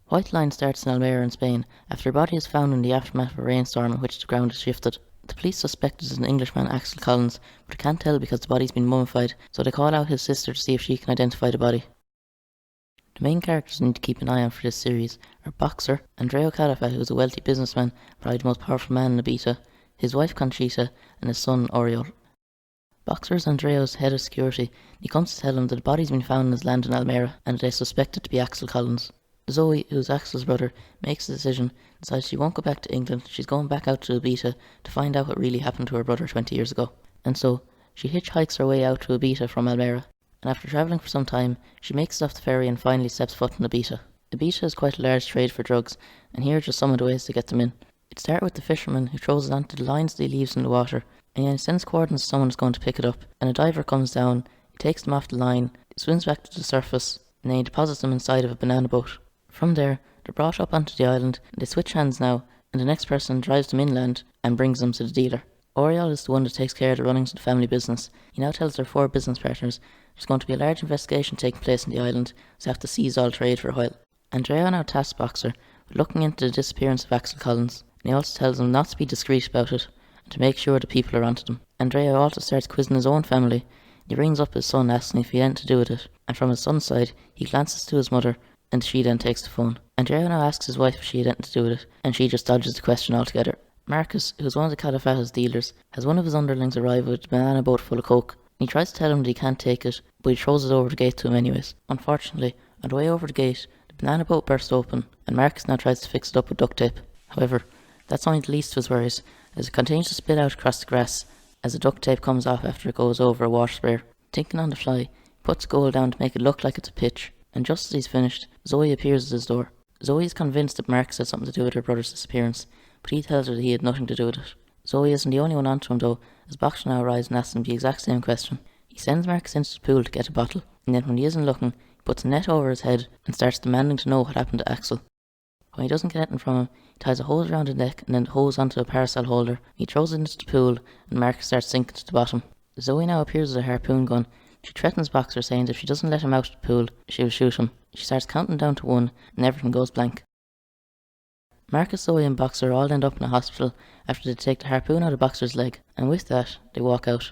White Line starts in Almere in Spain after a body is found in the aftermath of a rainstorm in which the ground is shifted. The police suspect it is an Englishman, Axel Collins, but can't tell because the body's been mummified, so they call out his sister to see if she can identify the body. The main characters you need to keep an eye on for this series are Boxer, Andrea Califa, who is a wealthy businessman, probably the most powerful man in Ibiza, his wife Conchita, and his son Oriol. Boxer is Andrea's head of security. He comes to tell him that the body's been found in his land in Almere, and they suspect it to be Axel Collins. Zoe, who's Axel's brother, makes a decision, decides she won't go back to England, she's going back out to Ibiza to find out what really happened to her brother 20 years ago. And so, she hitchhikes her way out to Ibiza from Almere, and after travelling for some time, she makes it off the ferry and finally steps foot in Ibiza. Ibiza is quite a large trade for drugs, and here are just some of the ways to get them in. It starts with the fisherman who throws it onto the lines that he leaves in the water, and then sends coordinates to someone who's going to pick it up, and a diver comes down, he takes them off the line, swims back to the surface, and then he deposits them inside of a banana boat. From there, they're brought up onto the island, and they switch hands now, and the next person drives them inland and brings them to the dealer. Oriol is the one that takes care of the runnings of the family business. He now tells their 4 business partners there's going to be a large investigation taking place in the island, so they have to seize all trade for a while. Andrea now tasks Boxer with looking into the disappearance of Axel Collins, and he also tells them not to be discreet about it, and to make sure the people are onto them. Andrea also starts quizzing his own family. He rings up his son asking if he had anything to do with it, and from his son's side, he glances to his mother, and she then takes the phone. Andrea now asks his wife if she had anything to do with it, and she just dodges the question altogether. Marcus, who's one of the Califata's dealers, has one of his underlings arrive with a banana boat full of coke. He tries to tell him that he can't take it, but he throws it over the gate to him anyways. Unfortunately, on the way over the gate, the banana boat bursts open, and Marcus now tries to fix it up with duct tape. However, that's only the least of his worries, as it continues to spit out across the grass, as the duct tape comes off after it goes over a water sprayer. Thinking on the fly, he puts gold down to make it look like it's a pitch, and just as he's finished, Zoe appears at his door. Zoe is convinced that Marcus had something to do with her brother's disappearance, but he tells her that he had nothing to do with it. Zoe isn't the only one onto him though, as Boxer now arrives and asks him the exact same question. He sends Marcus into the pool to get a bottle, and then when he isn't looking, he puts a net over his head and starts demanding to know what happened to Axel. When he doesn't get anything from him, he ties a hose around his neck and then the hose onto a parasol holder. He throws it into the pool, and Marcus starts sinking to the bottom. Zoe now appears with a harpoon gun. She threatens Boxer, saying that if she doesn't let him out of the pool, she will shoot him. She starts counting down to 1, and everything goes blank. Marcus, Zoe and Boxer all end up in a hospital after they take the harpoon out of Boxer's leg, and with that, they walk out.